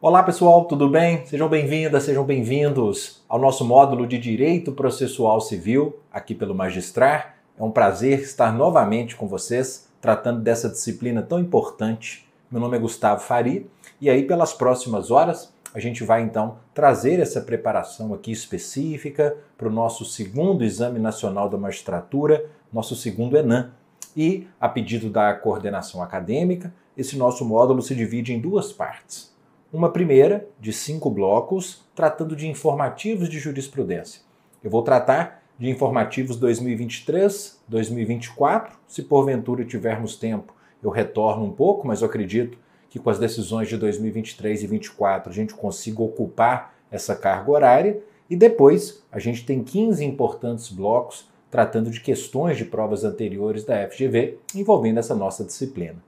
Olá pessoal, tudo bem? Sejam bem-vindas, sejam bem-vindos ao nosso módulo de Direito Processual Civil, aqui pelo Magistrar. É um prazer estar novamente com vocês, tratando dessa disciplina tão importante. Meu nome é Gustavo Fari e aí pelas próximas horas a gente vai então trazer essa preparação aqui específica para o nosso segundo Exame Nacional da Magistratura, nosso segundo ENAM. E, a pedido da coordenação acadêmica, esse nosso módulo se divide em duas partes. Uma primeira, de 5 blocos, tratando de informativos de jurisprudência. Eu vou tratar de informativos 2023, 2024. Se porventura tivermos tempo, eu retorno um pouco, mas eu acredito que com as decisões de 2023 e 2024 a gente consiga ocupar essa carga horária. E depois a gente tem 15 importantes blocos tratando de questões de provas anteriores da FGV envolvendo essa nossa disciplina.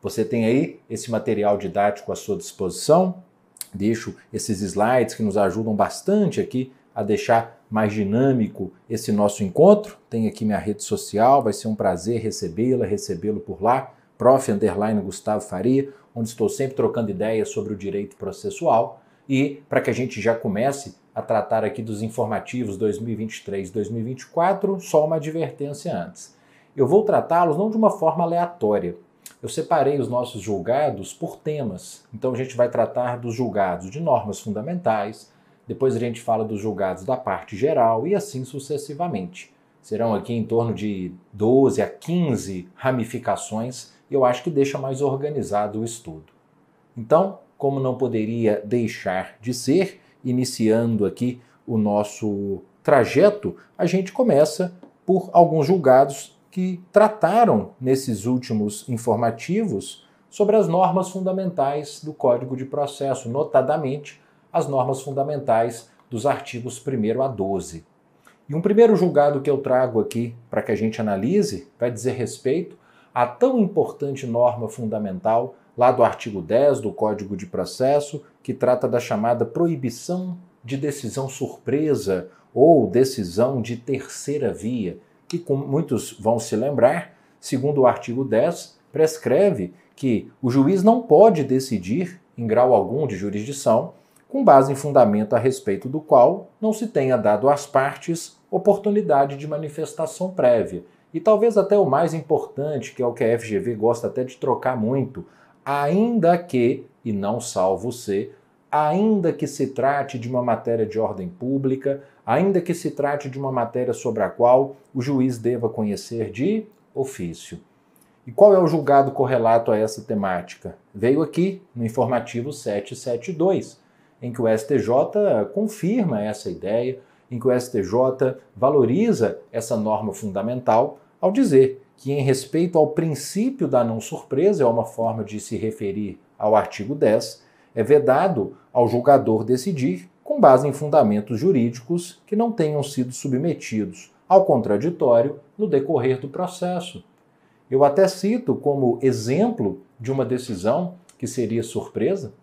Você tem aí esse material didático à sua disposição. Deixo esses slides que nos ajudam bastante aqui a deixar mais dinâmico esse nosso encontro. Tem aqui minha rede social, vai ser um prazer recebê-lo por lá, Gustavo Faria, onde estou sempre trocando ideias sobre o direito processual. E para que a gente já comece a tratar aqui dos informativos 2023 e 2024, só uma advertência antes. Eu vou tratá-los não de uma forma aleatória. Eu separei os nossos julgados por temas. Então a gente vai tratar dos julgados de normas fundamentais, depois a gente fala dos julgados da parte geral e assim sucessivamente. Serão aqui em torno de 12 a 15 ramificações e eu acho que deixa mais organizado o estudo. Então, como não poderia deixar de ser, iniciando aqui o nosso trajeto, a gente começa por alguns julgados que trataram nesses últimos informativos sobre as normas fundamentais do Código de Processo, notadamente as normas fundamentais dos artigos 1º a 12. E um primeiro julgado que eu trago aqui para que a gente analise vai dizer respeito à tão importante norma fundamental lá do artigo 10 do Código de Processo, que trata da chamada proibição de decisão surpresa ou decisão de terceira via, que, como muitos vão se lembrar, segundo o artigo 10, prescreve que o juiz não pode decidir, em grau algum de jurisdição, com base em fundamento a respeito do qual não se tenha dado às partes oportunidade de manifestação prévia. E talvez até o mais importante, que é o que a FGV gosta até de trocar muito, ainda que, e não salvo se, ainda que se trate de uma matéria de ordem pública, ainda que se trate de uma matéria sobre a qual o juiz deva conhecer de ofício. E qual é o julgado correlato a essa temática? Veio aqui no informativo 772, em que o STJ confirma essa ideia, em que o STJ valoriza essa norma fundamental ao dizer que, em respeito ao princípio da não surpresa, é uma forma de se referir ao artigo 10, é vedado ao julgador decidir com base em fundamentos jurídicos que não tenham sido submetidos ao contraditório no decorrer do processo. Eu até cito como exemplo de uma decisão que seria surpresa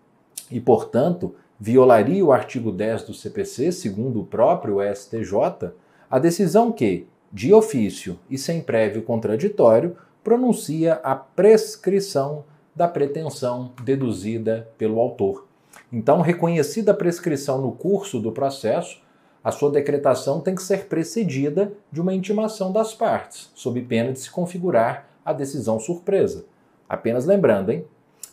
e, portanto, violaria o artigo 10 do CPC, segundo o próprio STJ, a decisão que, de ofício e sem prévio contraditório, pronuncia a prescrição da pretensão deduzida pelo autor. Então, reconhecida a prescrição no curso do processo, a sua decretação tem que ser precedida de uma intimação das partes, sob pena de se configurar a decisão surpresa. Apenas lembrando,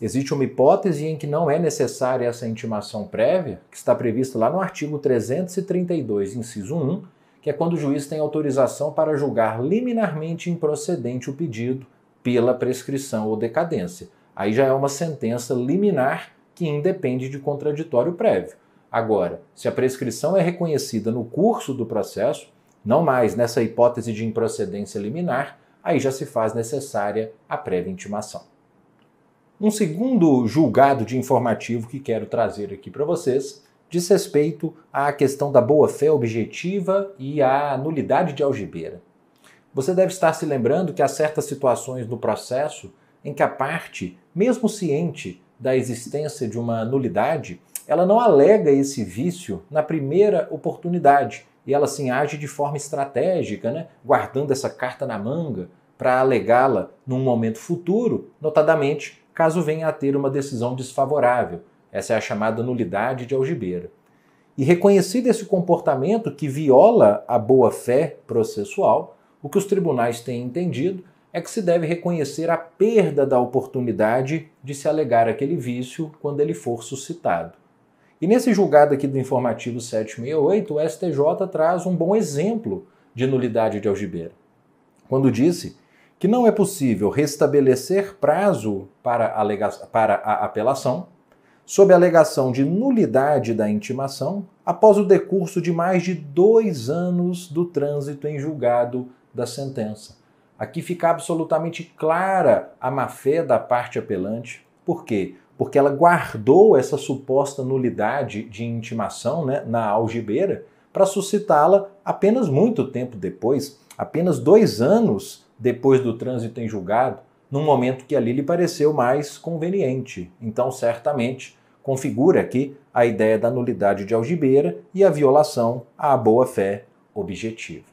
existe uma hipótese em que não é necessária essa intimação prévia, que está prevista lá no artigo 332, inciso 1, que é quando o juiz tem autorização para julgar liminarmente improcedente o pedido pela prescrição ou decadência. Aí já é uma sentença liminar que independe de contraditório prévio. Agora, se a prescrição é reconhecida no curso do processo, não mais nessa hipótese de improcedência liminar, aí já se faz necessária a prévia intimação. Um segundo julgado de informativo que quero trazer aqui para vocês diz respeito à questão da boa-fé objetiva e à nulidade de algibeira. Você deve estar se lembrando que há certas situações no processo em que a parte, mesmo ciente da existência de uma nulidade, ela não alega esse vício na primeira oportunidade e ela sim age de forma estratégica, guardando essa carta na manga para alegá-la num momento futuro, notadamente caso venha a ter uma decisão desfavorável. Essa é a chamada nulidade de algibeira. E reconhecido esse comportamento que viola a boa-fé processual, o que os tribunais têm entendido é que se deve reconhecer a perda da oportunidade de se alegar aquele vício quando ele for suscitado. E nesse julgado aqui do informativo 768, o STJ traz um bom exemplo de nulidade de algibeira, quando disse que não é possível restabelecer prazo para a apelação sob a alegação de nulidade da intimação após o decurso de mais de 2 anos do trânsito em julgado da sentença. Aqui fica absolutamente clara a má-fé da parte apelante. Por quê? Porque ela guardou essa suposta nulidade de intimação, né, na algibeira para suscitá-la apenas muito tempo depois, apenas 2 anos depois do trânsito em julgado, num momento que ali lhe pareceu mais conveniente. Então, certamente, configura aqui a ideia da nulidade de algibeira e a violação à boa-fé objetiva.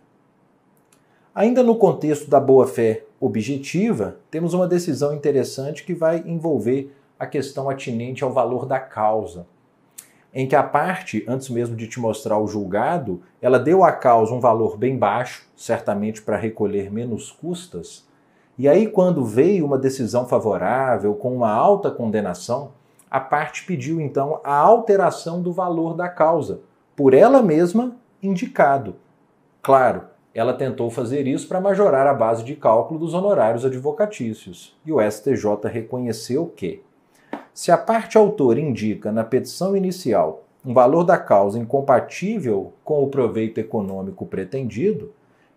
Ainda no contexto da boa-fé objetiva, temos uma decisão interessante que vai envolver a questão atinente ao valor da causa, em que a parte, antes mesmo de te mostrar o julgado, ela deu à causa um valor bem baixo, certamente para recolher menos custas, e aí quando veio uma decisão favorável com uma alta condenação, a parte pediu então a alteração do valor da causa, por ela mesma indicado. Claro, ela tentou fazer isso para majorar a base de cálculo dos honorários advocatícios, e o STJ reconheceu que, se a parte autora indica na petição inicial um valor da causa incompatível com o proveito econômico pretendido,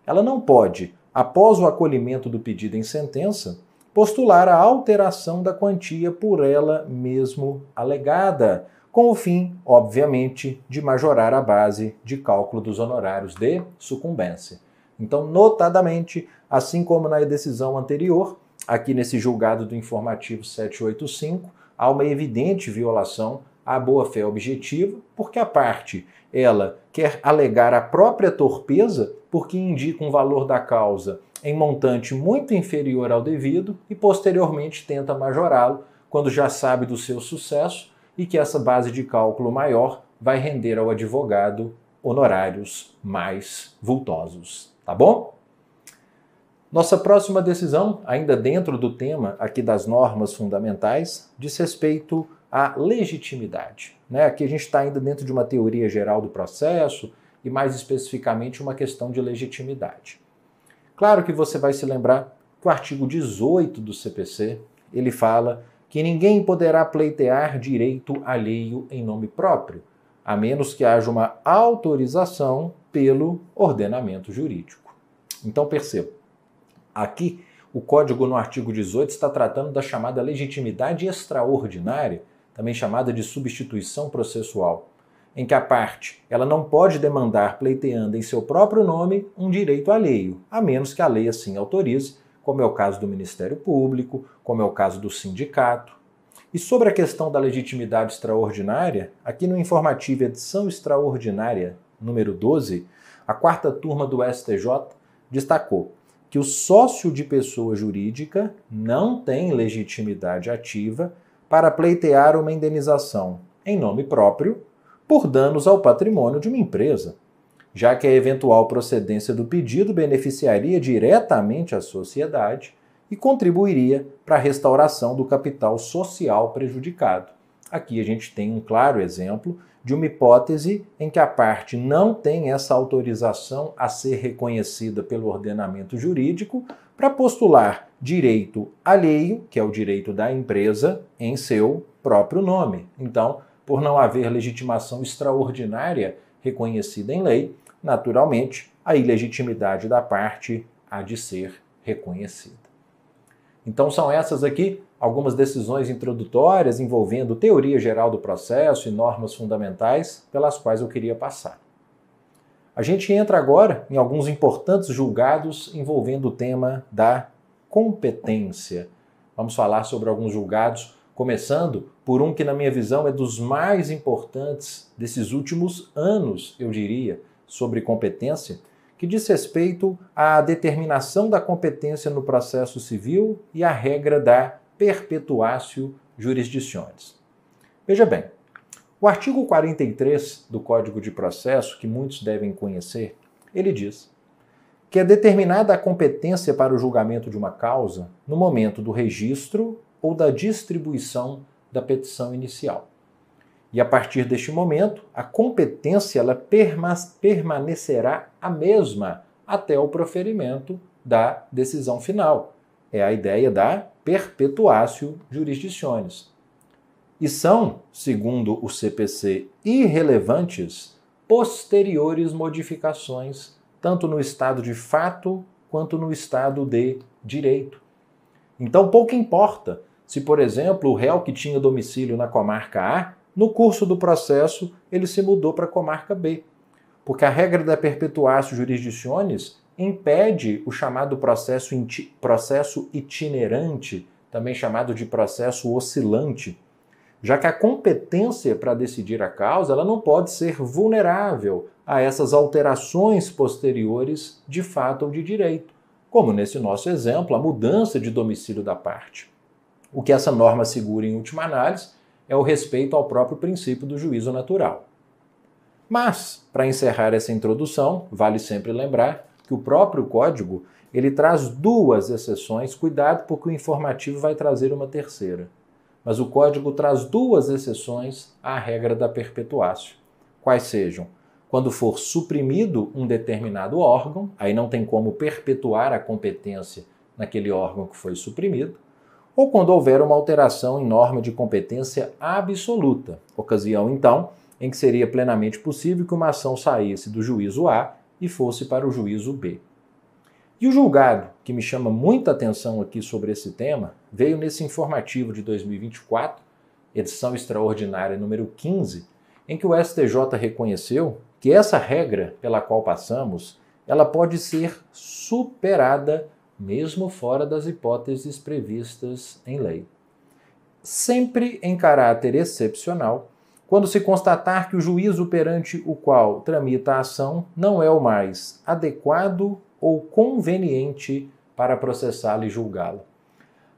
ela não pode, após o acolhimento do pedido em sentença, postular a alteração da quantia por ela mesmo alegada, com o fim, obviamente, de majorar a base de cálculo dos honorários de sucumbência. Então, notadamente, assim como na decisão anterior, aqui nesse julgado do informativo 785, há uma evidente violação à boa-fé objetiva, porque a parte, ela quer alegar a própria torpeza, porque indica um valor da causa em montante muito inferior ao devido e posteriormente tenta majorá-lo quando já sabe do seu sucesso e que essa base de cálculo maior vai render ao advogado honorários mais vultosos. Tá bom? Nossa próxima decisão, ainda dentro do tema aqui das normas fundamentais, diz respeito à legitimidade. Aqui a gente está ainda dentro de uma teoria geral do processo e mais especificamente uma questão de legitimidade. Claro que você vai se lembrar que o artigo 18 do CPC, ele fala que ninguém poderá pleitear direito alheio em nome próprio, a menos que haja uma autorização pelo ordenamento jurídico. Então perceba, aqui o Código no artigo 18 está tratando da chamada legitimidade extraordinária, também chamada de substituição processual, em que a parte ela não pode demandar pleiteando em seu próprio nome um direito alheio, a menos que a lei assim autorize, como é o caso do Ministério Público, como é o caso do sindicato. E sobre a questão da legitimidade extraordinária, aqui no informativo edição extraordinária número 12, a 4ª turma do STJ destacou que o sócio de pessoa jurídica não tem legitimidade ativa para pleitear uma indenização em nome próprio por danos ao patrimônio de uma empresa, já que a eventual procedência do pedido beneficiaria diretamente a sociedade e contribuiria para a restauração do capital social prejudicado. Aqui a gente tem um claro exemplo de uma hipótese em que a parte não tem essa autorização a ser reconhecida pelo ordenamento jurídico para postular direito alheio, que é o direito da empresa, em seu próprio nome. Então, por não haver legitimação extraordinária reconhecida em lei, naturalmente, a ilegitimidade da parte há de ser reconhecida. Então são essas aqui algumas decisões introdutórias envolvendo teoria geral do processo e normas fundamentais pelas quais eu queria passar. A gente entra agora em alguns importantes julgados envolvendo o tema da competência. Vamos falar sobre alguns julgados, começando por um que, na minha visão, é dos mais importantes desses últimos anos, eu diria, sobre competência, que diz respeito à determinação da competência no processo civil e à regra da perpetuatio jurisdictionis. Veja bem, O artigo 43 do Código de Processo, que muitos devem conhecer, ele diz que é determinada a competência para o julgamento de uma causa no momento do registro ou da distribuição da petição inicial. E a partir deste momento, a competência ela permanecerá a mesma até o proferimento da decisão final. É a ideia da perpetuatio jurisdicionis. E são, segundo o CPC, irrelevantes posteriores modificações, tanto no estado de fato quanto no estado de direito. Então, pouco importa se, por exemplo, o réu que tinha domicílio na comarca A, no curso do processo, ele se mudou para a comarca B, porque a regra da perpetuatio jurisdicionis impede o chamado processo itinerante, também chamado de processo oscilante, já que a competência para decidir a causa ela não pode ser vulnerável a essas alterações posteriores de fato ou de direito, como nesse nosso exemplo, a mudança de domicílio da parte. O que essa norma assegura, em última análise, é o respeito ao próprio princípio do juízo natural. Mas, para encerrar essa introdução, vale sempre lembrar que o próprio Código ele traz duas exceções, cuidado porque o informativo vai trazer uma terceira. Mas o Código traz duas exceções à regra da perpetuatio. Quais sejam? Quando for suprimido um determinado órgão, aí não tem como perpetuar a competência naquele órgão que foi suprimido, ou quando houver uma alteração em norma de competência absoluta, ocasião, então, em que seria plenamente possível que uma ação saísse do juízo A e fosse para o juízo B. E o julgado, que me chama muita atenção aqui sobre esse tema, veio nesse informativo de 2024, edição extraordinária número 15, em que o STJ reconheceu que essa regra pela qual passamos, ela pode ser superada mesmo fora das hipóteses previstas em lei. Sempre em caráter excepcional, quando se constatar que o juízo perante o qual tramita a ação não é o mais adequado ou conveniente para processá-lo e julgá-lo.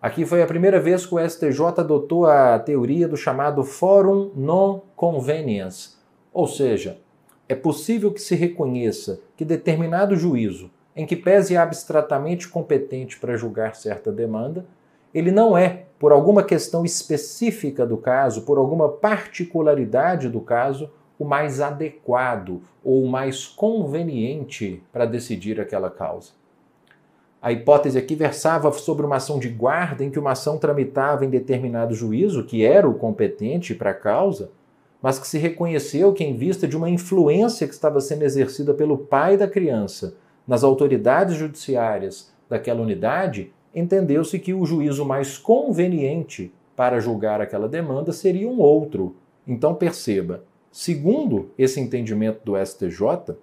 Aqui foi a primeira vez que o STJ adotou a teoria do chamado forum non conveniens, ou seja, é possível que se reconheça que determinado juízo, em que pese abstratamente competente para julgar certa demanda, ele não é, por alguma questão específica do caso, por alguma particularidade do caso, o mais adequado ou o mais conveniente para decidir aquela causa. A hipótese aqui versava sobre uma ação de guarda em que uma ação tramitava em determinado juízo, que era o competente para a causa, mas que se reconheceu que, em vista de uma influência que estava sendo exercida pelo pai da criança nas autoridades judiciárias daquela unidade, entendeu-se que o juízo mais conveniente para julgar aquela demanda seria um outro. Então perceba, segundo esse entendimento do STJ,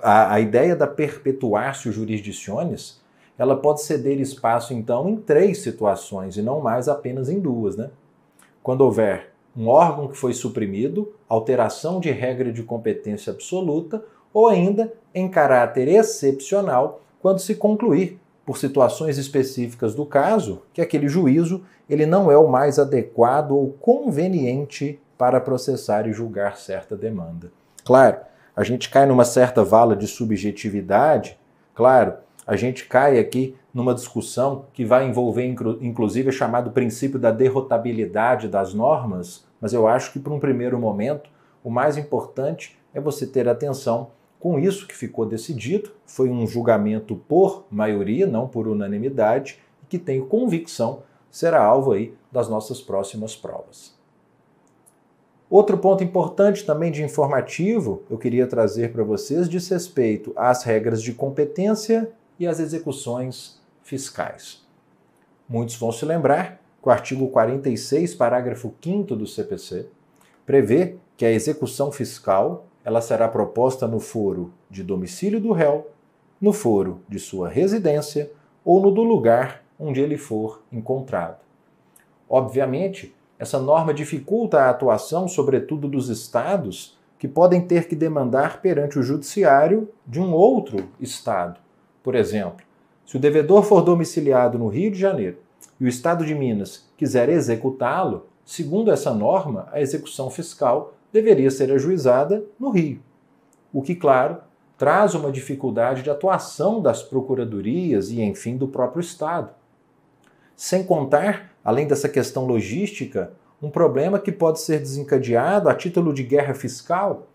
a ideia da perpetuatio jurisdicionis, ela pode ceder espaço, então, em 3 situações, e não mais apenas em 2, né? Quando houver um órgão que foi suprimido, alteração de regra de competência absoluta, ou ainda, em caráter excepcional, quando se concluir, por situações específicas do caso, que aquele juízo ele não é o mais adequado ou conveniente para processar e julgar certa demanda. Claro, a gente cai numa certa vala de subjetividade, claro, a gente cai aqui numa discussão que vai envolver, inclusive, o chamado princípio da derrotabilidade das normas, mas eu acho que, por um primeiro momento, o mais importante é você ter atenção com isso que ficou decidido, foi um julgamento por maioria, não por unanimidade, e que tenho convicção será alvo aí das nossas próximas provas. Outro ponto importante também de informativo, eu queria trazer para vocês, diz respeito às regras de competência e às execuções fiscais. Muitos vão se lembrar que o artigo 46, parágrafo 5º do CPC, prevê que a execução fiscal ela será proposta no foro de domicílio do réu, no foro de sua residência ou no do lugar onde ele for encontrado. Obviamente, essa norma dificulta a atuação, sobretudo dos estados, que podem ter que demandar perante o judiciário de um outro estado. Por exemplo, se o devedor for domiciliado no Rio de Janeiro e o estado de Minas quiser executá-lo, segundo essa norma, a execução fiscal deveria ser ajuizada no Rio, o que, claro, traz uma dificuldade de atuação das procuradorias e, enfim, do próprio Estado. Sem contar, além dessa questão logística, um problema que pode ser desencadeado a título de guerra fiscal,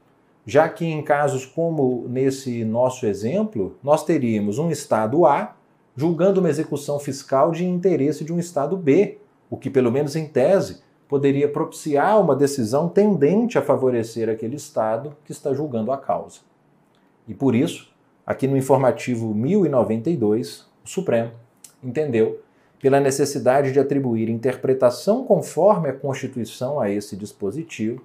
já que em casos como nesse nosso exemplo, nós teríamos um Estado A julgando uma execução fiscal de interesse de um Estado B, o que, pelo menos em tese, poderia propiciar uma decisão tendente a favorecer aquele Estado que está julgando a causa. E por isso, aqui no informativo 1092, o Supremo entendeu pela necessidade de atribuir interpretação conforme a Constituição a esse dispositivo,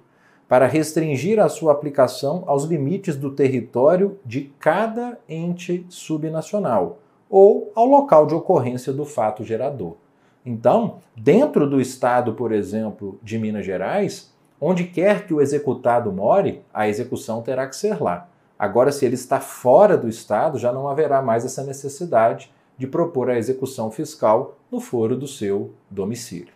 para restringir a sua aplicação aos limites do território de cada ente subnacional, ou ao local de ocorrência do fato gerador. Então, dentro do estado, por exemplo, de Minas Gerais, onde quer que o executado more, a execução terá que ser lá. Agora, se ele está fora do estado, já não haverá mais essa necessidade de propor a execução fiscal no foro do seu domicílio.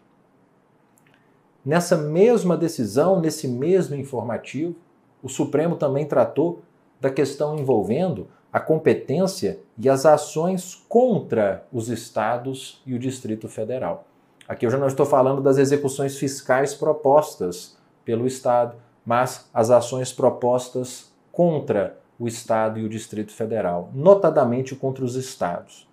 Nessa mesma decisão, nesse mesmo informativo, o Supremo também tratou da questão envolvendo a competência e as ações contra os estados e o Distrito Federal. Aqui eu já não estou falando das execuções fiscais propostas pelo Estado, mas as ações propostas contra o Estado e o Distrito Federal, notadamente contra os estados.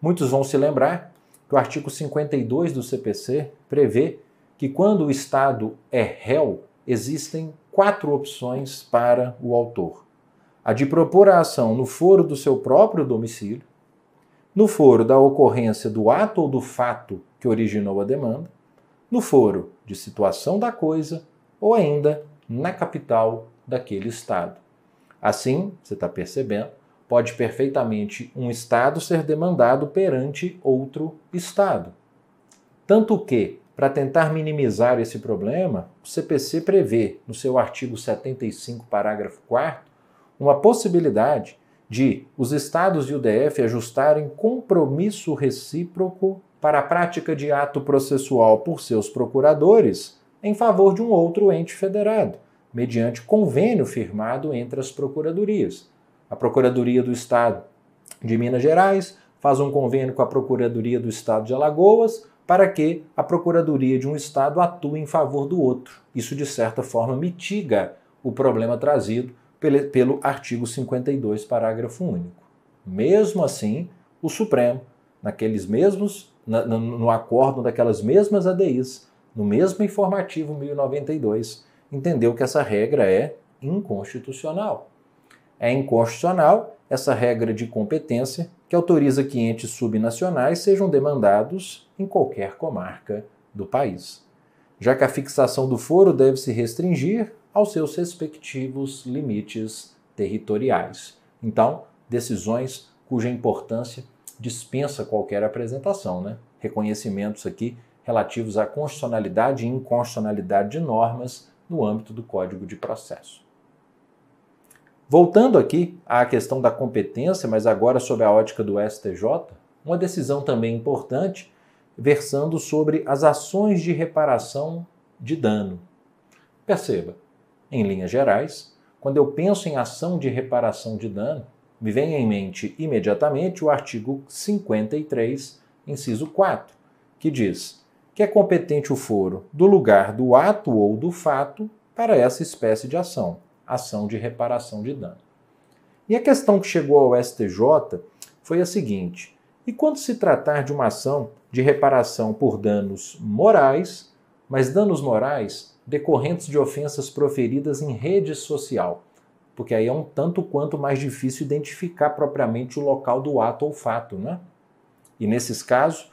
Muitos vão se lembrar que o artigo 52 do CPC prevê que quando o Estado é réu, existem 4 opções para o autor. A de propor a ação no foro do seu próprio domicílio, no foro da ocorrência do ato ou do fato que originou a demanda, no foro de situação da coisa ou ainda na capital daquele Estado. Assim, você está percebendo, pode perfeitamente um Estado ser demandado perante outro Estado. Tanto que, para tentar minimizar esse problema, o CPC prevê, no seu artigo 75, parágrafo 4º, uma possibilidade de os Estados e o DF ajustarem compromisso recíproco para a prática de ato processual por seus procuradores em favor de um outro ente federado, mediante convênio firmado entre as procuradorias. A Procuradoria do Estado de Minas Gerais faz um convênio com a Procuradoria do Estado de Alagoas para que a Procuradoria de um Estado atue em favor do outro. Isso, de certa forma, mitiga o problema trazido pelo artigo 52, parágrafo único. Mesmo assim, o Supremo, no acórdão daquelas mesmas ADIs, no mesmo informativo 1092, entendeu que essa regra é inconstitucional. É inconstitucional essa regra de competência que autoriza que entes subnacionais sejam demandados em qualquer comarca do país, já que a fixação do foro deve se restringir aos seus respectivos limites territoriais. Então, decisões cuja importância dispensa qualquer apresentação, né? Reconhecimentos aqui relativos à constitucionalidade e inconstitucionalidade de normas no âmbito do Código de Processo. Voltando aqui à questão da competência, mas agora sob a ótica do STJ, uma decisão também importante versando sobre as ações de reparação de dano. Perceba, em linhas gerais, quando eu penso em ação de reparação de dano, me vem em mente imediatamente o artigo 53, inciso 4, que diz que é competente o foro do lugar do ato ou do fato para essa espécie de ação de reparação de dano. E a questão que chegou ao STJ foi a seguinte: e quando se tratar de uma ação de reparação por danos morais, mas danos morais decorrentes de ofensas proferidas em rede social, porque aí é um tanto quanto mais difícil identificar propriamente o local do ato ou fato, né? E nesses casos,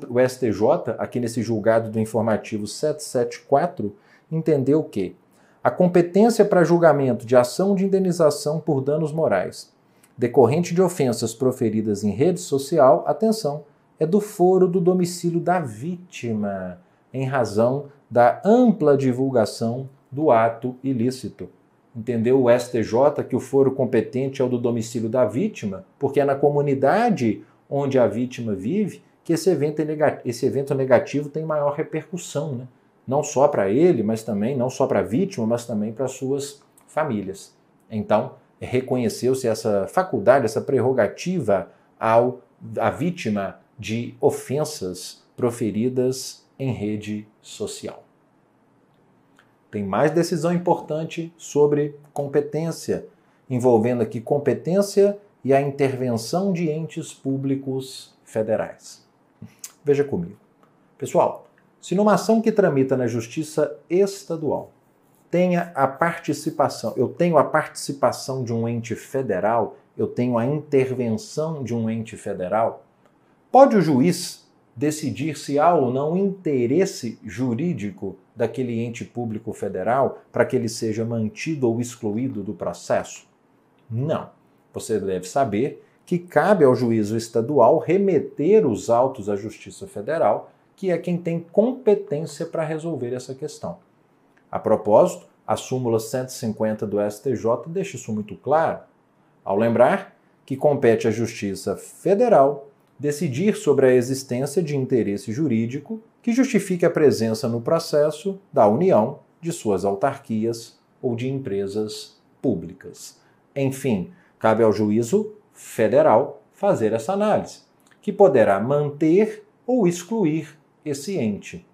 o STJ, aqui nesse julgado do informativo 774, entendeu que a competência para julgamento de ação de indenização por danos morais decorrente de ofensas proferidas em rede social, atenção, é do foro do domicílio da vítima, em razão da ampla divulgação do ato ilícito. Entendeu o STJ que o foro competente é o do domicílio da vítima, porque é na comunidade onde a vítima vive que esse evento negativo tem maior repercussão, né? não só para ele, mas também, não só para a vítima, mas também para suas famílias. Então, reconheceu-se essa faculdade, essa prerrogativa à vítima de ofensas proferidas em rede social. Tem mais decisão importante sobre competência, envolvendo aqui competência e a intervenção de entes públicos federais. Veja comigo. Pessoal, se numa ação que tramita na Justiça Estadual eu tenho a participação de um ente federal, eu tenho a intervenção de um ente federal, pode o juiz decidir se há ou não interesse jurídico daquele ente público federal para que ele seja mantido ou excluído do processo? Não. Você deve saber que cabe ao juízo estadual remeter os autos à Justiça Federal, que é quem tem competência para resolver essa questão. A propósito, a súmula 150 do STJ deixa isso muito claro, ao lembrar que compete à Justiça Federal decidir sobre a existência de interesse jurídico que justifique a presença no processo da União, de suas autarquias ou de empresas públicas. Enfim, cabe ao juízo federal fazer essa análise, que poderá manter ou excluir esse ente.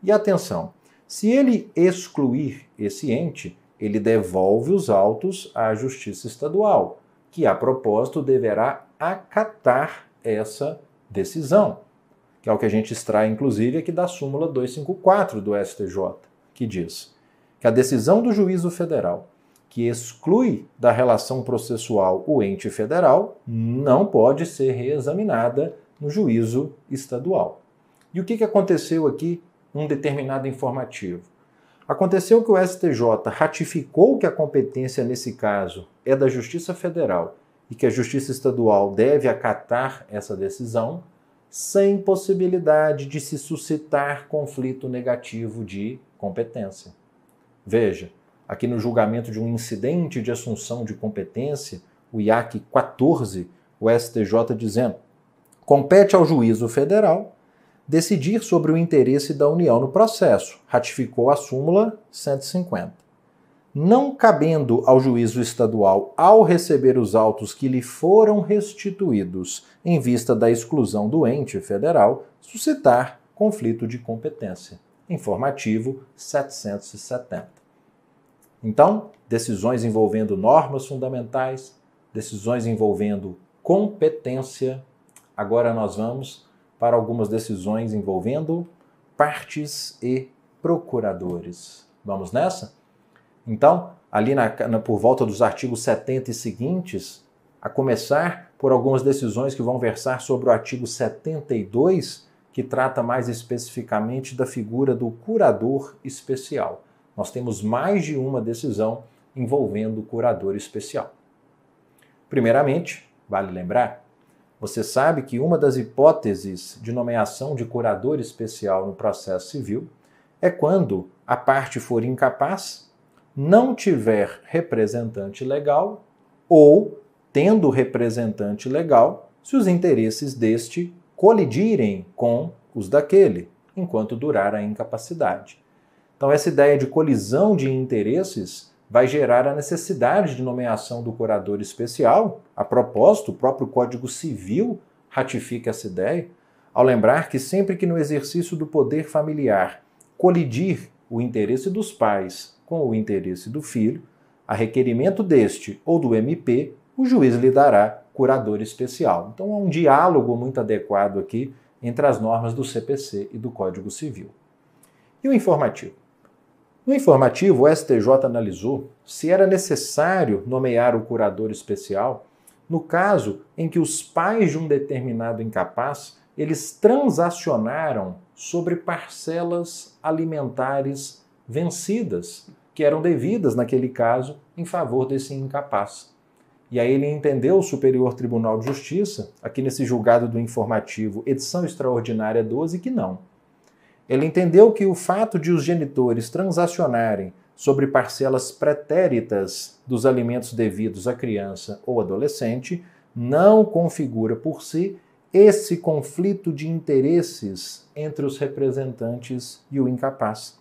E atenção, se ele excluir esse ente, ele devolve os autos à Justiça Estadual, que, a propósito, deverá acatar essa decisão, que é o que a gente extrai, inclusive, aqui da súmula 254 do STJ, que diz que a decisão do juízo federal que exclui da relação processual o ente federal não pode ser reexaminada no juízo estadual. E o que aconteceu aqui num determinado informativo? Aconteceu que o STJ ratificou que a competência nesse caso é da Justiça Federal e que a Justiça Estadual deve acatar essa decisão sem possibilidade de se suscitar conflito negativo de competência. Veja, aqui no julgamento de um incidente de assunção de competência, o IAC 14, o STJ dizendo: compete ao juízo federal decidir sobre o interesse da União no processo, ratificou a súmula 150. Não cabendo ao juízo estadual, ao receber os autos que lhe foram restituídos em vista da exclusão do ente federal, suscitar conflito de competência. Informativo 770. Então, decisões envolvendo normas fundamentais, decisões envolvendo competência. Agora nós vamos para algumas decisões envolvendo partes e procuradores. Vamos nessa? Então, ali por volta dos artigos 70 e seguintes, a começar por algumas decisões que vão versar sobre o artigo 72, que trata mais especificamente da figura do curador especial. Nós temos mais de uma decisão envolvendo o curador especial. Primeiramente, vale lembrar, você sabe que uma das hipóteses de nomeação de curador especial no processo civil é quando a parte for incapaz, não tiver representante legal ou, tendo representante legal, se os interesses deste colidirem com os daquele, enquanto durar a incapacidade. Então, essa ideia de colisão de interesses vai gerar a necessidade de nomeação do curador especial. A propósito, o próprio Código Civil ratifica essa ideia, ao lembrar que sempre que no exercício do poder familiar colidir o interesse dos pais com o interesse do filho, a requerimento deste ou do MP, o juiz lhe dará curador especial. Então, há um diálogo muito adequado aqui entre as normas do CPC e do Código Civil. E o informativo? No informativo, o STJ analisou se era necessário nomear o curador especial no caso em que os pais de um determinado incapaz, eles transacionaram sobre parcelas alimentares vencidas, que eram devidas, naquele caso, em favor desse incapaz. E aí ele entendeu, o Superior Tribunal de Justiça, aqui nesse julgado do informativo, edição extraordinária 12, que não. Ele entendeu que o fato de os genitores transacionarem sobre parcelas pretéritas dos alimentos devidos à criança ou adolescente não configura por si esse conflito de interesses entre os representantes e o incapaz.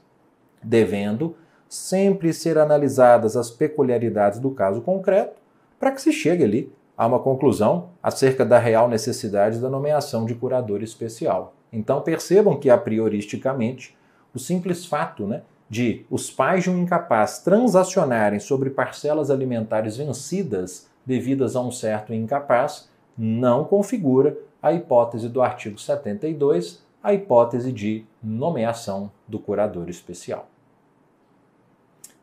devendo sempre ser analisadas as peculiaridades do caso concreto para que se chegue ali a uma conclusão acerca da real necessidade da nomeação de curador especial. Então percebam que, a prioristicamente, o simples fato, de os pais de um incapaz transacionarem sobre parcelas alimentares vencidas devidas a um certo incapaz não configura a hipótese do artigo 72, a hipótese de nomeação do curador especial.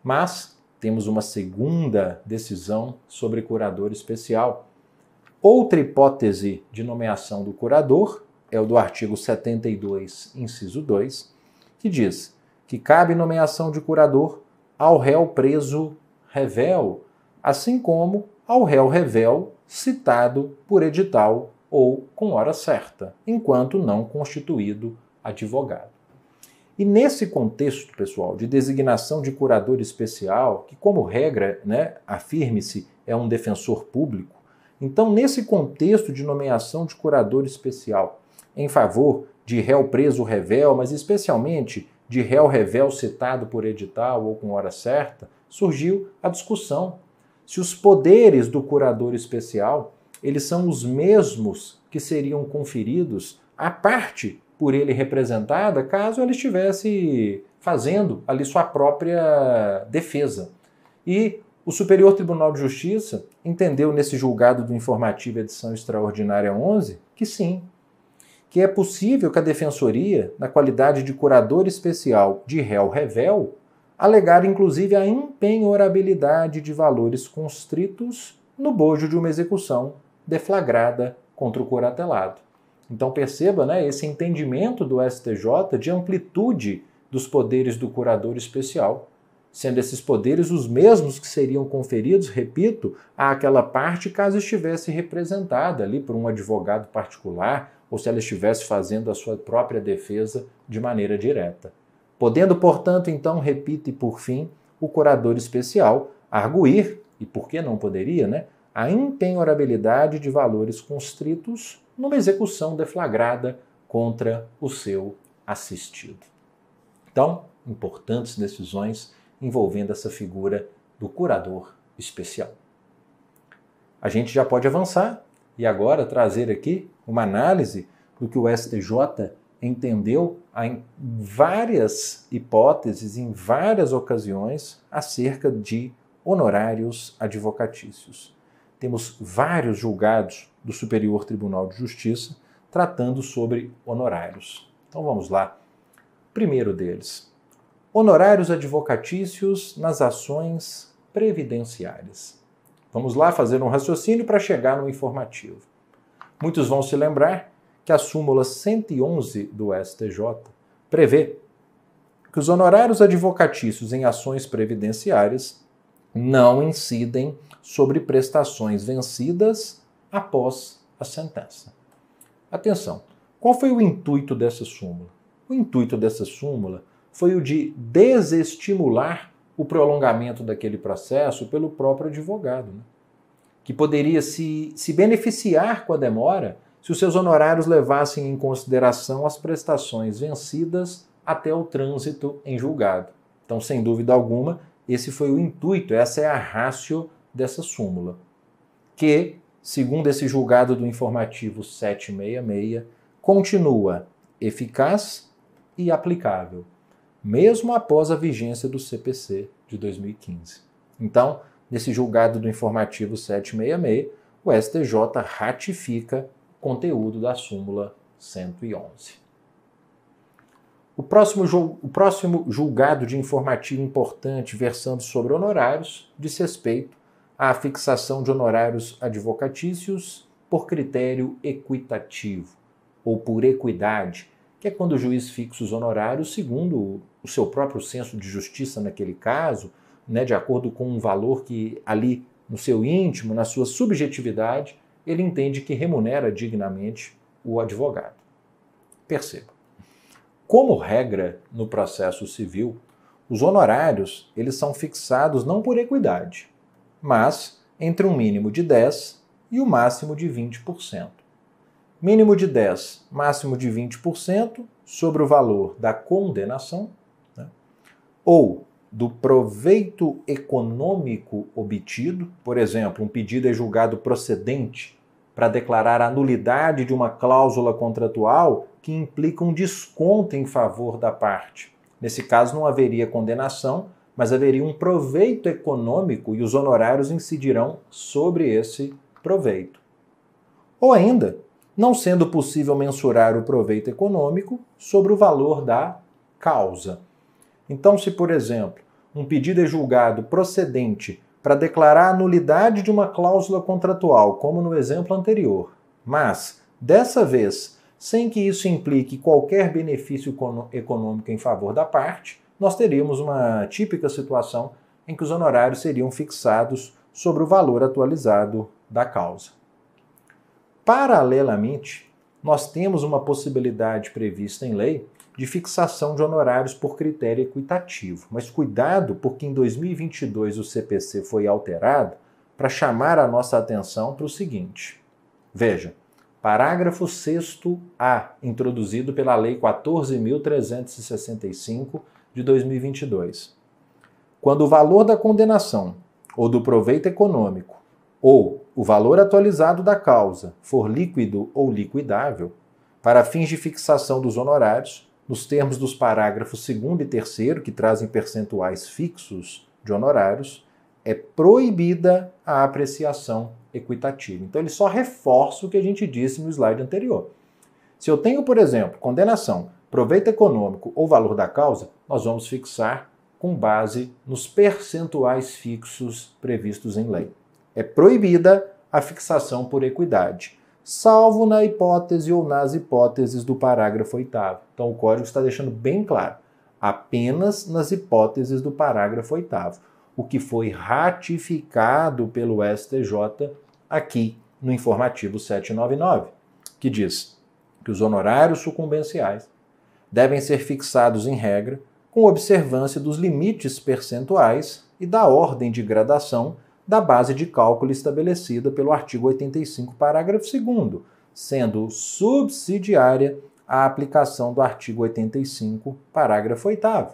Mas temos uma segunda decisão sobre curador especial. Outra hipótese de nomeação do curador é o do artigo 72, inciso 2, que diz que cabe nomeação de curador ao réu preso revel, assim como ao réu revel citado por edital ou com hora certa, enquanto não constituído advogado. E nesse contexto, pessoal, de designação de curador especial, que como regra, afirme-se, é um defensor público, então nesse contexto de nomeação de curador especial em favor de réu preso revel, mas especialmente de réu revel citado por edital ou com hora certa, surgiu a discussão se os poderes do curador especial eles são os mesmos que seriam conferidos à parte por ele representada, caso ele estivesse fazendo ali sua própria defesa. E o Superior Tribunal de Justiça entendeu nesse julgado do informativo edição extraordinária 11 que sim, que é possível que a Defensoria, na qualidade de curador especial de réu revel, alegar inclusive a impenhorabilidade de valores constritos no bojo de uma execução deflagrada contra o curatelado. Então perceba esse entendimento do STJ de amplitude dos poderes do curador especial, sendo esses poderes os mesmos que seriam conferidos, repito, àquela parte caso estivesse representada ali por um advogado particular ou se ela estivesse fazendo a sua própria defesa de maneira direta. Podendo, portanto, então, repito e por fim, o curador especial arguir, e por que não poderia, a impenhorabilidade de valores constritos numa execução deflagrada contra o seu assistido. Então, importantes decisões envolvendo essa figura do curador especial. A gente já pode avançar e agora trazer aqui uma análise do que o STJ entendeu em várias hipóteses, em várias ocasiões, acerca de honorários advocatícios. Temos vários julgados do Superior Tribunal de Justiça tratando sobre honorários. Então vamos lá. Primeiro deles, honorários advocatícios nas ações previdenciárias. Vamos lá fazer um raciocínio para chegar no informativo. Muitos vão se lembrar que a súmula 111 do STJ prevê que os honorários advocatícios em ações previdenciárias não incidem sobre prestações vencidas após a sentença. Atenção, qual foi o intuito dessa súmula? O intuito dessa súmula foi o de desestimular o prolongamento daquele processo pelo próprio advogado, que poderia se beneficiar com a demora se os seus honorários levassem em consideração as prestações vencidas até o trânsito em julgado. Então, sem dúvida alguma, esse foi o intuito, essa é a ratio dessa súmula, que, segundo esse julgado do informativo 766, continua eficaz e aplicável, mesmo após a vigência do CPC de 2015. Então, nesse julgado do informativo 766, o STJ ratifica o conteúdo da súmula 111. O próximo julgado de informativo importante versando sobre honorários diz respeito à fixação de honorários advocatícios por critério equitativo ou por equidade, que é quando o juiz fixa os honorários segundo o seu próprio senso de justiça naquele caso, de acordo com um valor que ali no seu íntimo, na sua subjetividade, ele entende que remunera dignamente o advogado. Perceba. Como regra no processo civil, os honorários eles são fixados não por equidade, mas entre um mínimo de 10% e o máximo de 20%. Mínimo de 10%, máximo de 20% sobre o valor da condenação, ou do proveito econômico obtido, por exemplo, um pedido é julgado procedente para declarar a nulidade de uma cláusula contratual que implica um desconto em favor da parte. Nesse caso não haveria condenação, mas haveria um proveito econômico e os honorários incidirão sobre esse proveito. Ou ainda, não sendo possível mensurar o proveito econômico sobre o valor da causa. Então, se, por exemplo, um pedido é julgado procedente para declarar a nulidade de uma cláusula contratual, como no exemplo anterior, mas, dessa vez, sem que isso implique qualquer benefício econômico em favor da parte, nós teríamos uma típica situação em que os honorários seriam fixados sobre o valor atualizado da causa. Paralelamente, nós temos uma possibilidade prevista em lei de fixação de honorários por critério equitativo. Mas cuidado, porque em 2022 o CPC foi alterado para chamar a nossa atenção para o seguinte. Veja, parágrafo 6º-A, introduzido pela Lei 14.365 de 2022. Quando o valor da condenação ou do proveito econômico ou o valor atualizado da causa for líquido ou liquidável, para fins de fixação dos honorários, nos termos dos parágrafos 2º e 3º, que trazem percentuais fixos de honorários, é proibida a apreciação equitativa. Então ele só reforça o que a gente disse no slide anterior. Se eu tenho, por exemplo, condenação, proveito econômico ou valor da causa, nós vamos fixar com base nos percentuais fixos previstos em lei. É proibida a fixação por equidade, salvo na hipótese ou nas hipóteses do parágrafo 8º. Então o Código está deixando bem claro, apenas nas hipóteses do parágrafo 8º, o que foi ratificado pelo STJ aqui no informativo 799, que diz que os honorários sucumbenciais devem ser fixados em regra com observância dos limites percentuais e da ordem de gradação da base de cálculo estabelecida pelo artigo 85, parágrafo 2º, sendo subsidiária a aplicação do artigo 85, parágrafo 8º.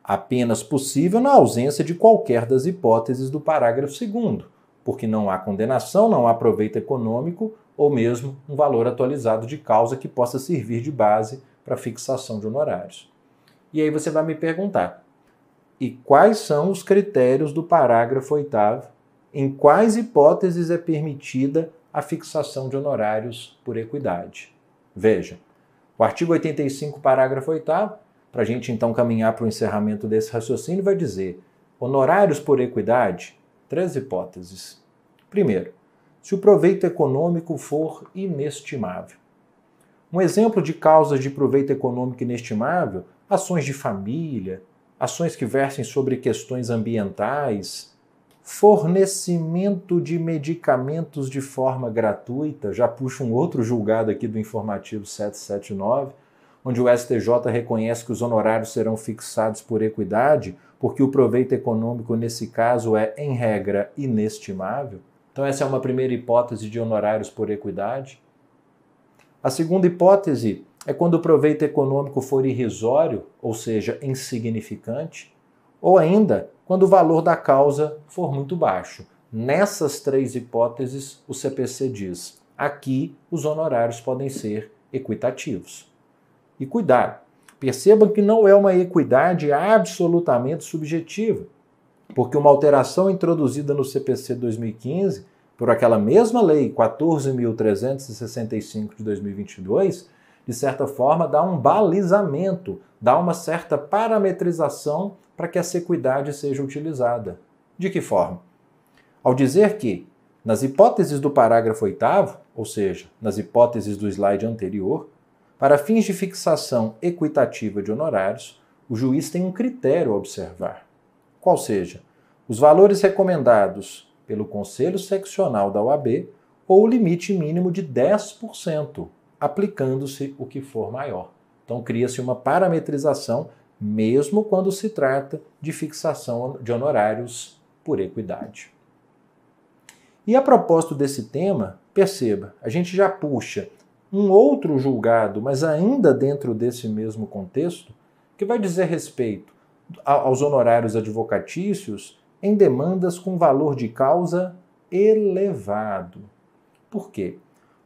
Apenas possível na ausência de qualquer das hipóteses do parágrafo 2º, porque não há condenação, não há proveito econômico ou mesmo um valor atualizado de causa que possa servir de base para fixação de honorários. E aí você vai me perguntar, e quais são os critérios do parágrafo 8º? Em quais hipóteses é permitida a fixação de honorários por equidade? Veja, o artigo 85, parágrafo 8º, para a gente então caminhar para o encerramento desse raciocínio, vai dizer honorários por equidade, 3 hipóteses. Primeiro, se o proveito econômico for inestimável. Um exemplo de causas de proveito econômico inestimável, ações de família, ações que versem sobre questões ambientais, fornecimento de medicamentos de forma gratuita, já puxa um outro julgado aqui do informativo 779, onde o STJ reconhece que os honorários serão fixados por equidade, porque o proveito econômico nesse caso é, em regra, inestimável. Então essa é uma primeira hipótese de honorários por equidade. A segunda hipótese é quando o proveito econômico for irrisório, ou seja, insignificante, ou ainda quando o valor da causa for muito baixo. Nessas 3 hipóteses, o CPC diz, aqui os honorários podem ser equitativos. E cuidado, percebam que não é uma equidade absolutamente subjetiva, porque uma alteração introduzida no CPC 2015, por aquela mesma lei 14.365 de 2022, de certa forma dá um balizamento, dá uma certa parametrização para que essa equidade seja utilizada. De que forma? Ao dizer que, nas hipóteses do parágrafo 8º, ou seja, nas hipóteses do slide anterior, para fins de fixação equitativa de honorários, o juiz tem um critério a observar, qual seja, os valores recomendados pelo Conselho Seccional da OAB ou o limite mínimo de 10%, aplicando-se o que for maior. Então cria-se uma parametrização mesmo quando se trata de fixação de honorários por equidade. E a propósito desse tema, perceba, a gente já puxa um outro julgado, mas ainda dentro desse mesmo contexto, que vai dizer respeito aos honorários advocatícios em demandas com valor de causa elevado. Por quê?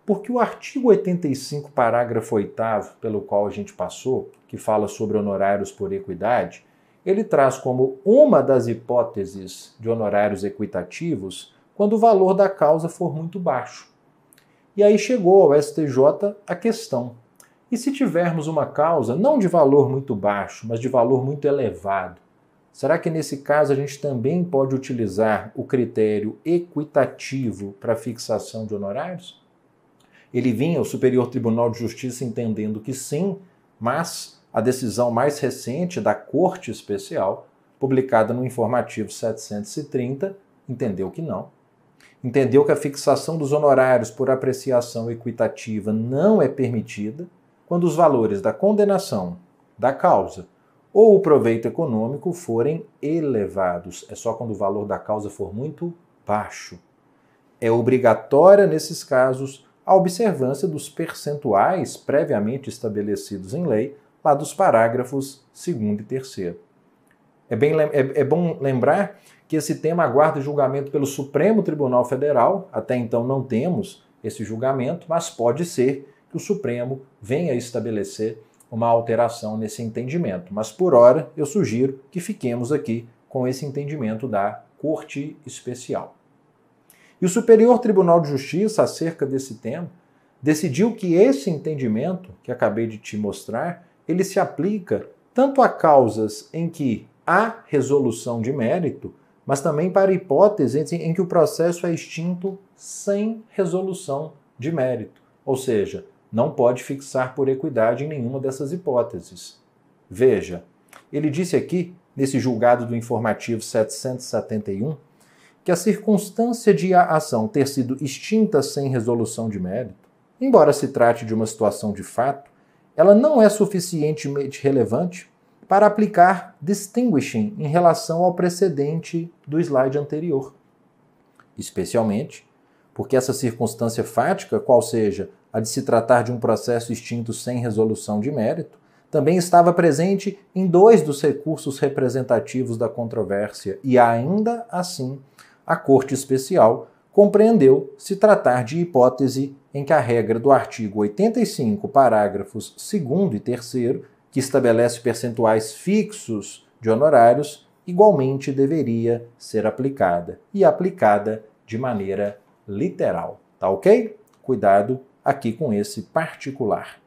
Porque o artigo 85, parágrafo 8º, pelo qual a gente passou, que fala sobre honorários por equidade, ele traz como uma das hipóteses de honorários equitativos quando o valor da causa for muito baixo. E aí chegou ao STJ a questão: e se tivermos uma causa não de valor muito baixo, mas de valor muito elevado, será que nesse caso a gente também pode utilizar o critério equitativo para fixação de honorários? Ele vinha, o Superior Tribunal de Justiça, entendendo que sim, mas a decisão mais recente da Corte Especial, publicada no Informativo 730, entendeu que não. Entendeu que a fixação dos honorários por apreciação equitativa não é permitida quando os valores da condenação, da causa ou o proveito econômico forem elevados. É só quando o valor da causa for muito baixo. É obrigatória, nesses casos, a observância dos percentuais previamente estabelecidos em lei, lá dos parágrafos 2º e 3º. É bom lembrar que esse tema aguarda julgamento pelo Supremo Tribunal Federal. Até então não temos esse julgamento, mas pode ser que o Supremo venha estabelecer uma alteração nesse entendimento. Mas por hora eu sugiro que fiquemos aqui com esse entendimento da Corte Especial. E o Superior Tribunal de Justiça, acerca desse tema, decidiu que esse entendimento que acabei de te mostrar, ele se aplica tanto a causas em que há resolução de mérito, mas também para hipóteses em que o processo é extinto sem resolução de mérito. Ou seja, não pode fixar por equidade em nenhuma dessas hipóteses. Veja, ele disse aqui, nesse julgado do Informativo 771, que a circunstância de a ação ter sido extinta sem resolução de mérito, embora se trate de uma situação de fato, ela não é suficientemente relevante para aplicar distinguishing em relação ao precedente do slide anterior. Especialmente porque essa circunstância fática, qual seja a de se tratar de um processo extinto sem resolução de mérito, também estava presente em 2 dos recursos representativos da controvérsia e, ainda assim, a Corte Especial compreendeu se tratar de hipótese em que a regra do artigo 85, parágrafos 2º e 3º, que estabelece percentuais fixos de honorários, igualmente deveria ser aplicada, e aplicada de maneira literal. Tá ok? Cuidado aqui com esse particular.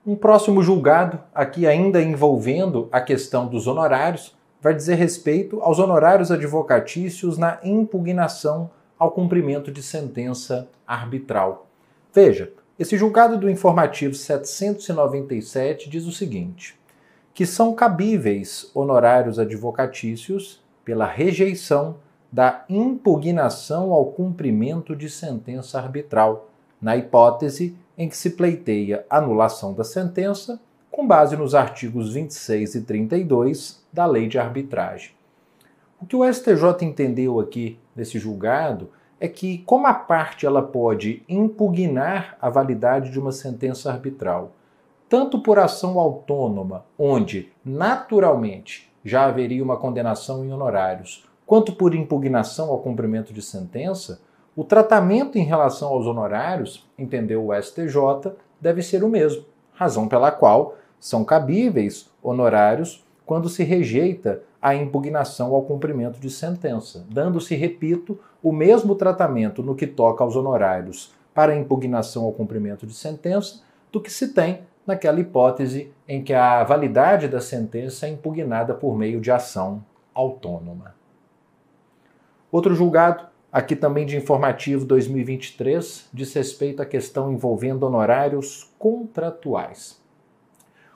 Um próximo julgado, aqui ainda envolvendo a questão dos honorários, vai dizer respeito aos honorários advocatícios na impugnação ao cumprimento de sentença arbitral. Veja, esse julgado do Informativo 797 diz o seguinte: que são cabíveis honorários advocatícios pela rejeição da impugnação ao cumprimento de sentença arbitral, na hipótese em que se pleiteia anulação da sentença com base nos artigos 26 e 32 da Lei de Arbitragem. O que o STJ entendeu aqui nesse julgado é que, como a parte ela pode impugnar a validade de uma sentença arbitral, tanto por ação autônoma, onde naturalmente já haveria uma condenação em honorários, quanto por impugnação ao cumprimento de sentença, o tratamento em relação aos honorários, entendeu o STJ, deve ser o mesmo, razão pela qual são cabíveis honorários quando se rejeita a impugnação ao cumprimento de sentença, dando-se, repito, o mesmo tratamento no que toca aos honorários para a impugnação ao cumprimento de sentença do que se tem naquela hipótese em que a validade da sentença é impugnada por meio de ação autônoma. Outro julgado, aqui também de Informativo 2023, diz respeito à questão envolvendo honorários contratuais.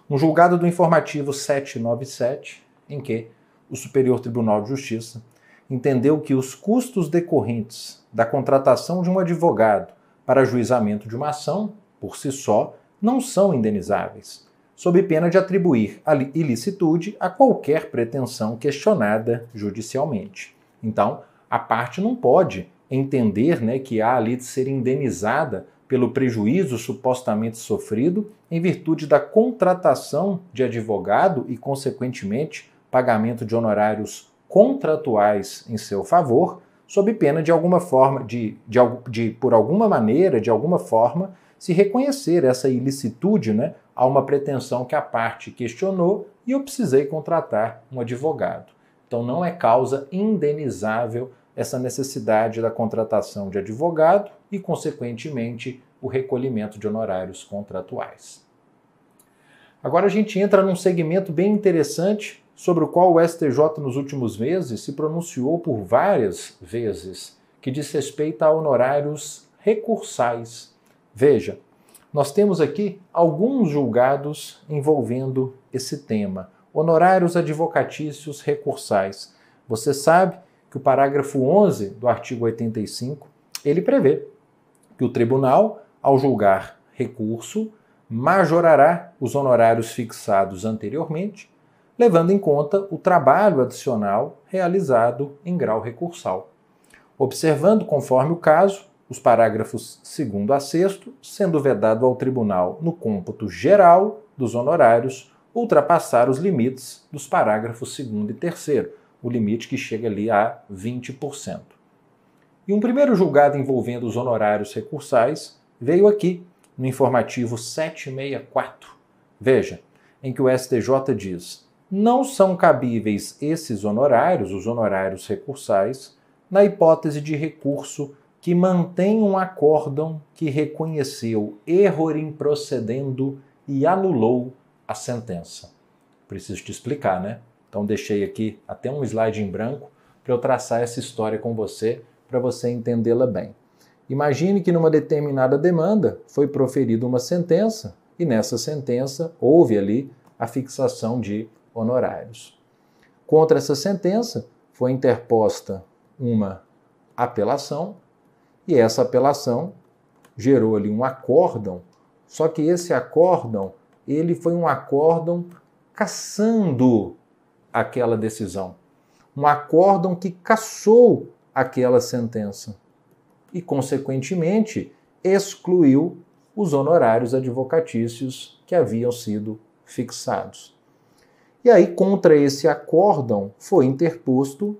Um julgado do Informativo 797, em que o Superior Tribunal de Justiça entendeu que os custos decorrentes da contratação de um advogado para ajuizamento de uma ação, por si só, não são indenizáveis, sob pena de atribuir a ilicitude a qualquer pretensão questionada judicialmente. Então, a parte não pode entender, que há ali de ser indenizada pelo prejuízo supostamente sofrido em virtude da contratação de advogado e, consequentemente, pagamento de honorários contratuais em seu favor, sob pena de alguma forma, por alguma maneira, de alguma forma, se reconhecer essa ilicitude, né, a uma pretensão que a parte questionou e eu precisei contratar um advogado. Então não é causa indenizável essa necessidade da contratação de advogado e, consequentemente, o recolhimento de honorários contratuais. Agora a gente entra num segmento bem interessante sobre o qual o STJ nos últimos meses se pronunciou por várias vezes, que diz respeito a honorários recursais. Veja, nós temos aqui alguns julgados envolvendo esse tema, honorários advocatícios recursais. Você sabe que o parágrafo 11 do artigo 85, ele prevê que o tribunal, ao julgar recurso, majorará os honorários fixados anteriormente, levando em conta o trabalho adicional realizado em grau recursal. Observando, conforme o caso, os parágrafos 2º a 6º, sendo vedado ao tribunal, no cômputo geral dos honorários, ultrapassar os limites dos parágrafos 2º e 3º, o limite que chega ali a 20%. E um primeiro julgado envolvendo os honorários recursais veio aqui, no informativo 764. Veja, em que o STJ diz: não são cabíveis esses honorários, os honorários recursais, na hipótese de recurso que mantém um acórdão que reconheceu erro em procedendo e anulou a sentença. Preciso te explicar, né? Então deixei aqui até um slide em branco para eu traçar essa história com você, para você entendê-la bem. Imagine que numa determinada demanda foi proferida uma sentença e nessa sentença houve ali a fixação de honorários. Contra essa sentença foi interposta uma apelação e essa apelação gerou ali um acórdão, só que esse acórdão, ele foi um acórdão cassando aquela decisão. Um acórdão que cassou aquela sentença e, consequentemente, excluiu os honorários advocatícios que haviam sido fixados. E aí, contra esse acórdão, foi interposto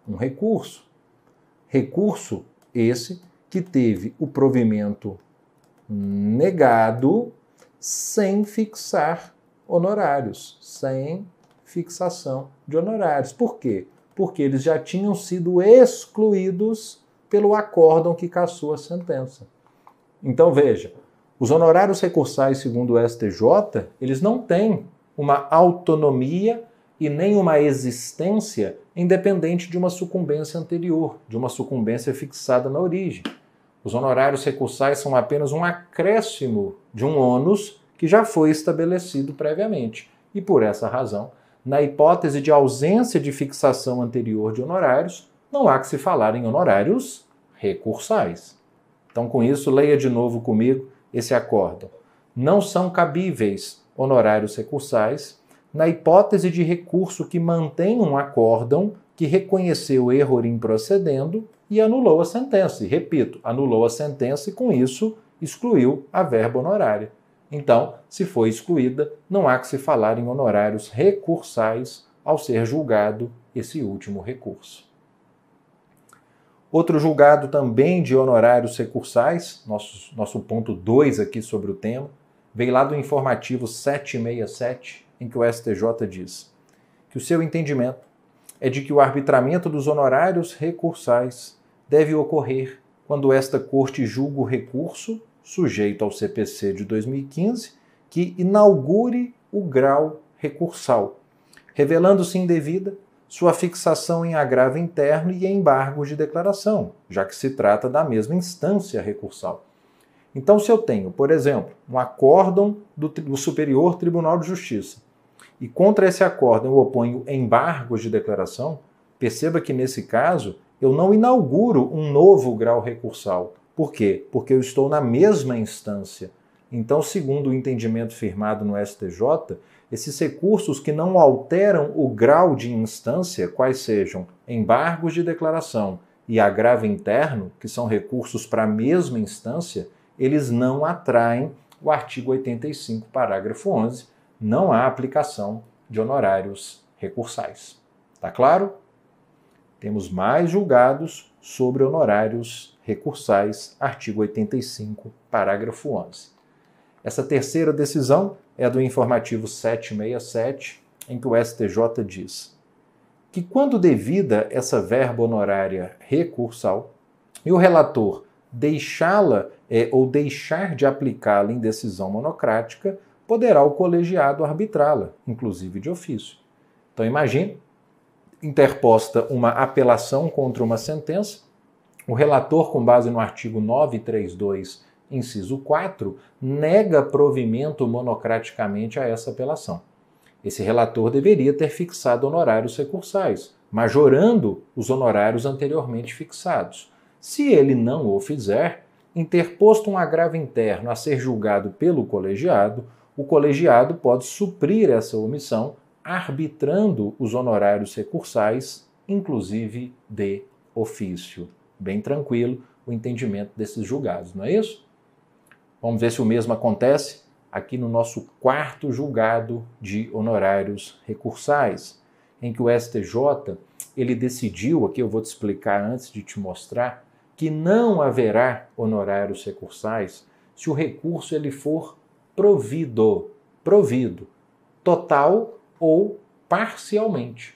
um recurso. Recurso esse que teve o provimento negado sem fixar honorários, sem fixação de honorários. Por quê? Porque eles já tinham sido excluídos pelo acórdão que cassou a sentença. Então veja, os honorários recursais, segundo o STJ, eles não têm uma autonomia e nem uma existência independente de uma sucumbência anterior, de uma sucumbência fixada na origem. Os honorários recursais são apenas um acréscimo de um ônus que já foi estabelecido previamente. E por essa razão, na hipótese de ausência de fixação anterior de honorários, não há que se falar em honorários recursais. Então, com isso, leia de novo comigo esse acórdão. Não são cabíveis honorários recursais na hipótese de recurso que mantém um acórdão que reconheceu erro em procedendo e anulou a sentença. E, repito, anulou a sentença e, com isso, excluiu a verba honorária. Então, se foi excluída, não há que se falar em honorários recursais ao ser julgado esse último recurso. Outro julgado também de honorários recursais, nosso ponto 2 aqui sobre o tema, veio lá do informativo 767, em que o STJ diz que o seu entendimento é de que o arbitramento dos honorários recursais deve ocorrer quando esta Corte julga o recurso sujeito ao CPC de 2015 que inaugure o grau recursal, revelando-se indevida sua fixação em agravo interno e embargos de declaração, já que se trata da mesma instância recursal. Então, se eu tenho, por exemplo, um acórdão do Superior Tribunal de Justiça e contra esse acórdão eu oponho embargos de declaração, perceba que nesse caso eu não inauguro um novo grau recursal. Por quê? Porque eu estou na mesma instância. Então, segundo o entendimento firmado no STJ, esses recursos que não alteram o grau de instância, quais sejam embargos de declaração e agravo interno, que são recursos para a mesma instância, eles não atraem o artigo 85, parágrafo 11, não há aplicação de honorários recursais. Tá claro? Temos mais julgados sobre honorários recursais, artigo 85, parágrafo 11. Essa terceira decisão é a do informativo 767, em que o STJ diz que quando devida essa verba honorária recursal e o relator deixá-la ou deixar de aplicá-la em decisão monocrática, poderá o colegiado arbitrá-la, inclusive de ofício. Então imagine, interposta uma apelação contra uma sentença, o relator, com base no artigo 932, inciso 4, nega provimento monocraticamente a essa apelação. Esse relator deveria ter fixado honorários recursais, majorando os honorários anteriormente fixados. Se ele não o fizer, interposto um agravo interno a ser julgado pelo colegiado, o colegiado pode suprir essa omissão, arbitrando os honorários recursais, inclusive de ofício. Bem tranquilo o entendimento desses julgados, não é isso? Vamos ver se o mesmo acontece aqui no nosso quarto julgado de honorários recursais, em que o STJ ele decidiu, aqui eu vou te explicar antes de te mostrar, que não haverá honorários recursais se o recurso ele for provido, total ou parcialmente.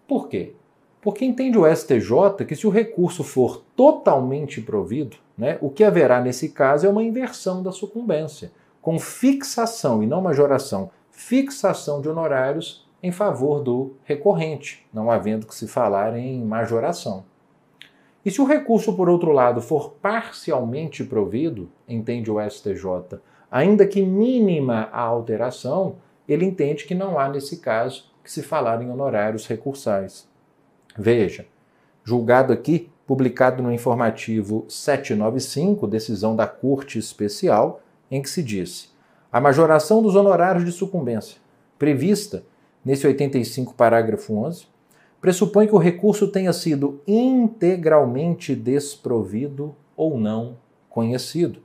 Por quê? Porque entende o STJ que se o recurso for totalmente provido, o que haverá nesse caso é uma inversão da sucumbência, com fixação e não majoração, fixação de honorários em favor do recorrente, não havendo que se falar em majoração. E se o recurso, por outro lado, for parcialmente provido, entende o STJ, ainda que mínima a alteração, ele entende que não há, nesse caso, que se falar em honorários recursais. Veja, julgado aqui, publicado no informativo 795, decisão da Corte Especial, em que se disse: a majoração dos honorários de sucumbência, prevista nesse 85, parágrafo 11, pressupõe que o recurso tenha sido integralmente desprovido ou não conhecido,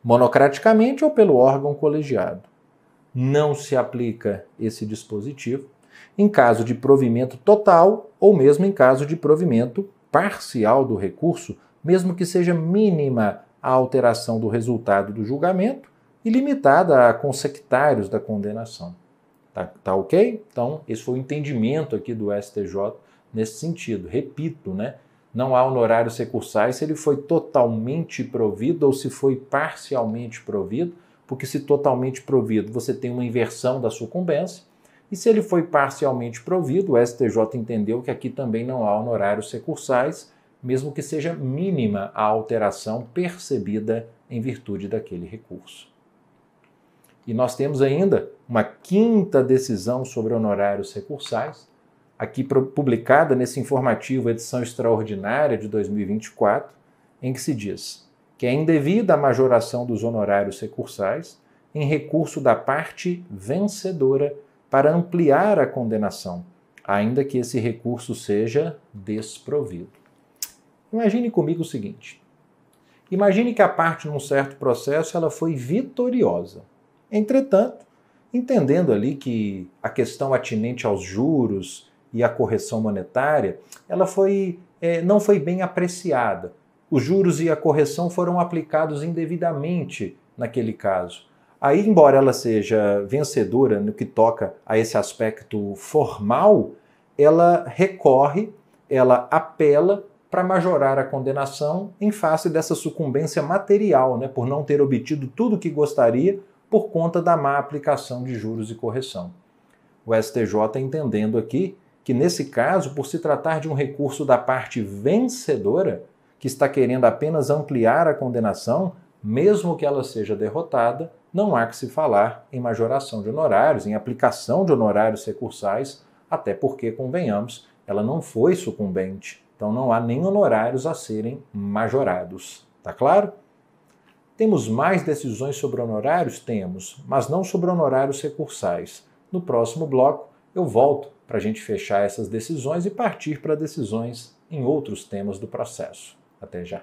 monocraticamente ou pelo órgão colegiado. Não se aplica esse dispositivo em caso de provimento total ou mesmo em caso de provimento parcial do recurso, mesmo que seja mínima a alteração do resultado do julgamento e limitada a consectários da condenação. Tá ok? Então, esse foi o entendimento aqui do STJ nesse sentido. Repito, não há honorários recursais se ele foi totalmente provido ou se foi parcialmente provido, porque se totalmente provido você tem uma inversão da sucumbência, e se ele foi parcialmente provido, o STJ entendeu que aqui também não há honorários recursais, mesmo que seja mínima a alteração percebida em virtude daquele recurso. E nós temos ainda uma quinta decisão sobre honorários recursais, aqui publicada nesse informativo edição extraordinária de 2024, em que se diz que é indevida a majoração dos honorários recursais em recurso da parte vencedora para ampliar a condenação, ainda que esse recurso seja desprovido. Imagine comigo o seguinte: imagine que a parte num certo processo ela foi vitoriosa. Entretanto, entendendo ali que a questão atinente aos juros e à correção monetária, ela não foi bem apreciada. Os juros e a correção foram aplicados indevidamente naquele caso. Aí, embora ela seja vencedora no que toca a esse aspecto formal, ela recorre, ela apela para majorar a condenação em face dessa sucumbência material, por não ter obtido tudo o que gostaria por conta da má aplicação de juros e correção. O STJ entendendo aqui que, nesse caso, por se tratar de um recurso da parte vencedora, que está querendo apenas ampliar a condenação, mesmo que ela seja derrotada, não há que se falar em majoração de honorários, em aplicação de honorários recursais, até porque, convenhamos, ela não foi sucumbente. Então não há nem honorários a serem majorados. Tá claro? Temos mais decisões sobre honorários? Temos, mas não sobre honorários recursais. No próximo bloco, eu volto para a gente fechar essas decisões e partir para decisões em outros temas do processo. Até já.